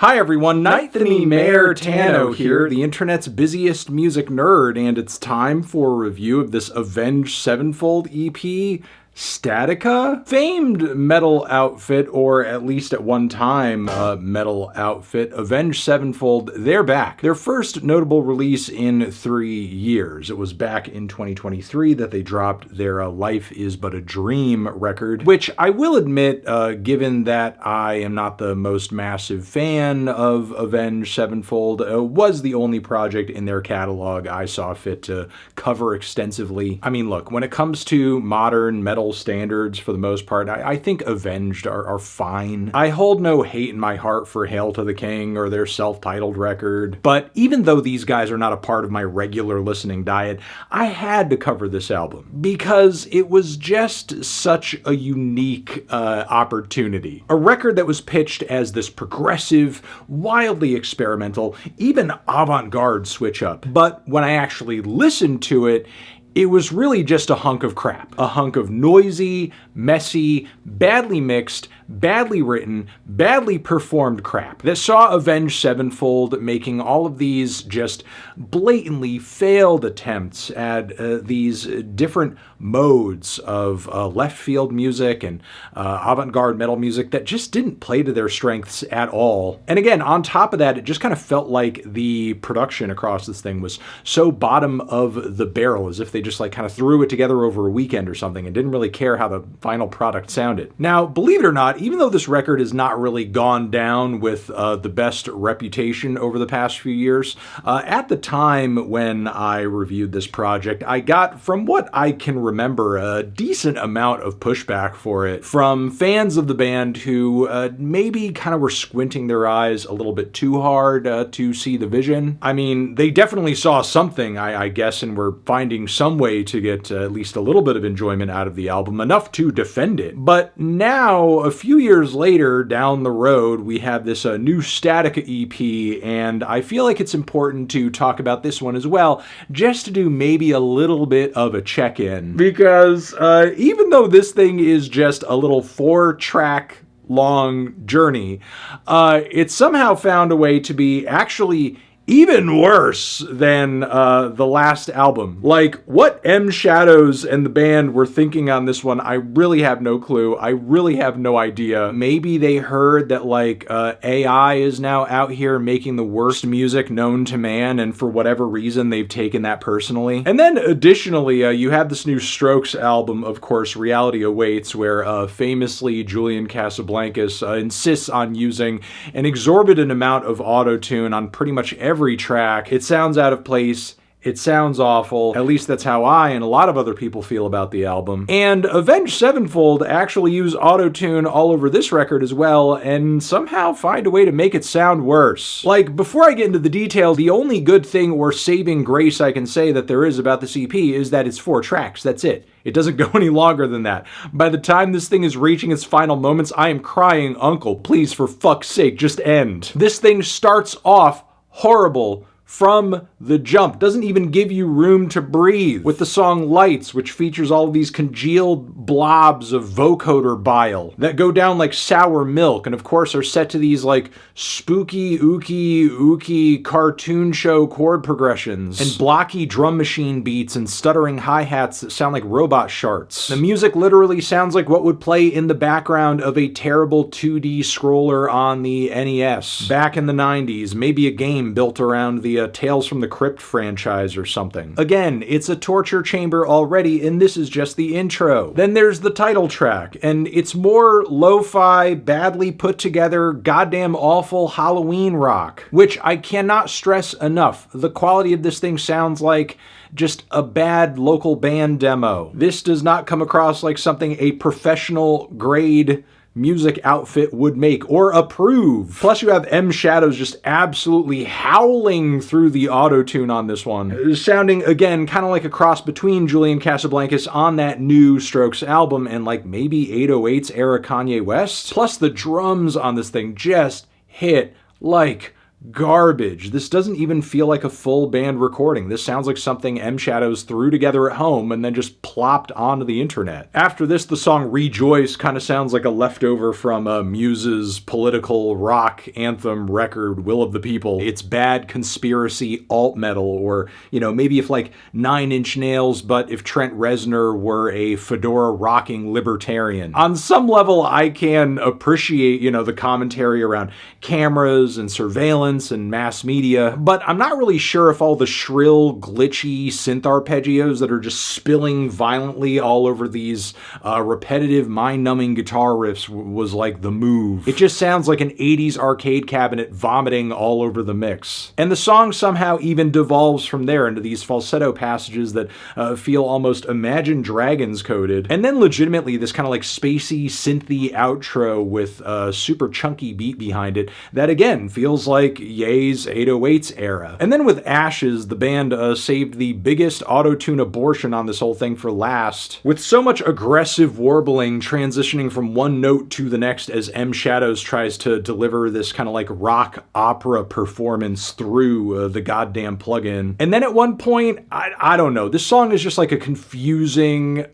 Hi everyone, Ninthany Mayor Tano here, the internet's busiest music nerd, and it's time for a review of this Avenged Sevenfold EP, Statica? Famed metal outfit, or at least at one time metal outfit, Avenged Sevenfold, they're back. Their first notable release in 3 years. It was back in 2023 that they dropped their Life Is But a Dream record, which I will admit, given that I am not the most massive fan of Avenged Sevenfold, was the only project in their catalog I saw fit to cover extensively. I mean, look, when it comes to modern metal standards, for the most part, I think Avenged are fine. I hold no hate in my heart for Hail to the King or their self-titled record, but even though these guys are not a part of my regular listening diet, I had to cover this album because it was just such a unique opportunity. A record that was pitched as this progressive, wildly experimental, even avant-garde switch up. But when I actually listened to it, it was really just a hunk of crap. A hunk of noisy, messy, badly mixed, badly written, badly performed crap that saw Avenged Sevenfold making all of these just blatantly failed attempts at these different modes of left field music and avant-garde metal music that just didn't play to their strengths at all. And again, on top of that, it just kind of felt like the production across this thing was so bottom of the barrel, as if they just like kind of threw it together over a weekend or something and didn't really care how the final product sounded. Now, believe it or not, even though this record has not really gone down with the best reputation over the past few years, at the time when I reviewed this project, I got, from what I can remember, a decent amount of pushback for it from fans of the band who maybe kind of were squinting their eyes a little bit too hard to see the vision. I mean, they definitely saw something, I guess, and were finding some way to get at least a little bit of enjoyment out of the album, enough to defend it. But now, a few years later, down the road, we have this new Statica EP, and I feel like it's important to talk about this one as well, just to do maybe a little bit of a check-in. Because even though this thing is just a little 4-track long journey, it somehow found a way to be actually even worse than the last album. Like, what M. Shadows and the band were thinking on this one, I really have no clue. I really have no idea. Maybe they heard that, like, AI is now out here making the worst music known to man, and for whatever reason, they've taken that personally. And then, additionally, you have this new Strokes album, of course, Reality Awaits, where famously Julian Casablancas insists on using an exorbitant amount of auto-tune on pretty much every track. It sounds out of place. It sounds awful. At least that's how I and a lot of other people feel about the album. And Avenged Sevenfold actually use auto-tune all over this record as well, and somehow find a way to make it sound worse. Like, before I get into the details, the only good thing or saving grace I can say that there is about this EP is that it's 4 tracks. That's it. It doesn't go any longer than that. By the time this thing is reaching its final moments, I am crying, uncle, please, for fuck's sake, just end. This thing starts off horrible from the jump. Doesn't even give you room to breathe. With the song Lights, which features all of these congealed blobs of vocoder bile that go down like sour milk, and of course are set to these like spooky, ooky cartoon show chord progressions, and blocky drum machine beats and stuttering hi-hats that sound like robot sharts. The music literally sounds like what would play in the background of a terrible 2D scroller on the NES back in the 90s, maybe a game built around the Tales from the Crypt franchise or something. Again, it's a torture chamber already, and this is just the intro. Then there's the title track, and it's more lo-fi, badly put together, goddamn awful Halloween rock, which I cannot stress enough. The quality of this thing sounds like just a bad local band demo. This does not come across like something a professional grade music outfit would make or approve. Plus you have M. Shadows just absolutely howling through the auto-tune on this one, sounding again kind of like a cross between Julian Casablancas on that new Strokes album and like maybe 808's era Kanye West. Plus the drums on this thing just hit like garbage. This doesn't even feel like a full band recording. This sounds like something M Shadows threw together at home and then just plopped onto the internet. After this, the song Rejoice kind of sounds like a leftover from Muse's political rock anthem record, Will of the People. It's bad conspiracy alt metal, or, you know, maybe if like Nine Inch Nails, but if Trent Reznor were a fedora rocking libertarian. On some level, I can appreciate, you know, the commentary around cameras and surveillance and mass media, but I'm not really sure if all the shrill, glitchy synth arpeggios that are just spilling violently all over these repetitive, mind-numbing guitar riffs was like the move. It just sounds like an 80s arcade cabinet vomiting all over the mix. And the song somehow even devolves from there into these falsetto passages that feel almost Imagine Dragons coded, and then legitimately this kind of like spacey, synthy outro with a super chunky beat behind it that again feels like Ye's 808s era. And then with Ashes, the band saved the biggest auto-tune abortion on this whole thing for last, with so much aggressive warbling transitioning from one note to the next as M Shadows tries to deliver this kind of like rock opera performance through the goddamn plugin. And then at one point, I don't know, this song is just like a confusing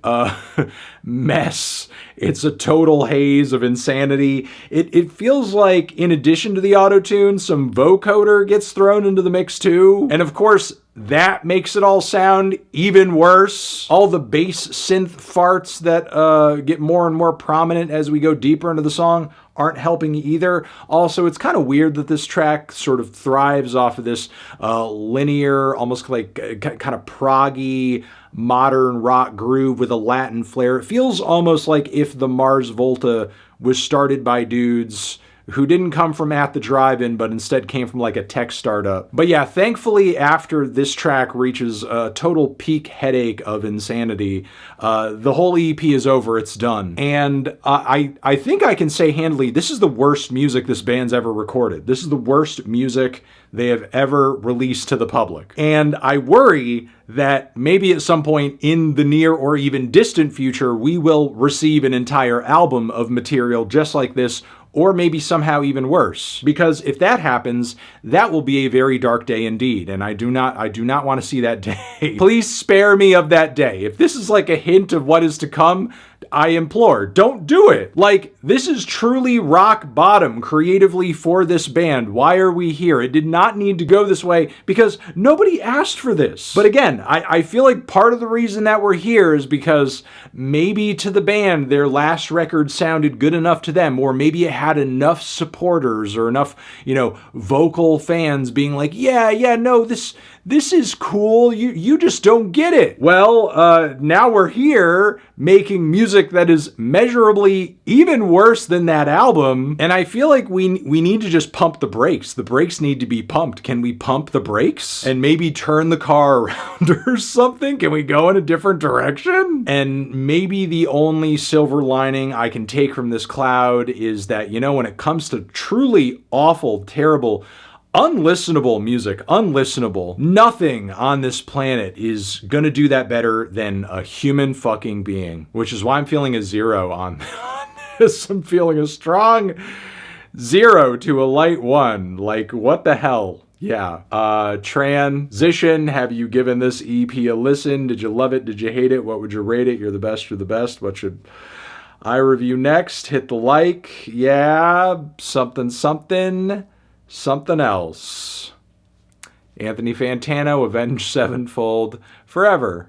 mess. It's a total haze of insanity. It feels like, in addition to the auto-tune, some vocoder gets thrown into the mix too. And of course, that makes it all sound even worse. All the bass synth farts that get more and more prominent as we go deeper into the song aren't helping either. Also, it's kind of weird that this track sort of thrives off of this linear, almost like kind of proggy, modern rock groove with a Latin flair. It feels almost like if the Mars Volta was started by dudes who didn't come from At the Drive-In, but instead came from like a tech startup. But yeah, thankfully, after this track reaches a total peak headache of insanity, the whole EP is over, it's done. And I think I can say handily, this is the worst music this band's ever recorded. This is the worst music they have ever released to the public. And I worry that maybe at some point in the near or even distant future, we will receive an entire album of material just like this, or maybe somehow even worse. Because if that happens, that will be a very dark day indeed, and I do not want to see that day. Please spare me of that day. If this is like a hint of what is to come, I implore, don't do it. Like, this is truly rock bottom creatively for this band. Why are we here? It did not need to go this way because nobody asked for this. But again, I feel like part of the reason that we're here is because maybe to the band, their last record sounded good enough to them, or maybe it had enough supporters or enough, you know, vocal fans being like, yeah, no, this is cool. You just don't get it. Well, now we're here making music that is measurably even worse than that album. And I feel like we need to just pump the brakes. The brakes need to be pumped. Can we pump the brakes? And maybe turn the car around or something? Can we go in a different direction? And maybe the only silver lining I can take from this cloud is that, you know, when it comes to truly awful, terrible, unlistenable music, nothing on this planet is gonna do that better than a human fucking being, which is why I'm feeling a 0 on this. I'm feeling a strong 0 to a light 1. Like, what the hell? Yeah. Transition, have you given this EP a listen? Did you love it? Did you hate it? What would you rate it? You're the best. What should I review next? Hit the like. Yeah. Something else. Anthony Fantano, Avenged Sevenfold, forever.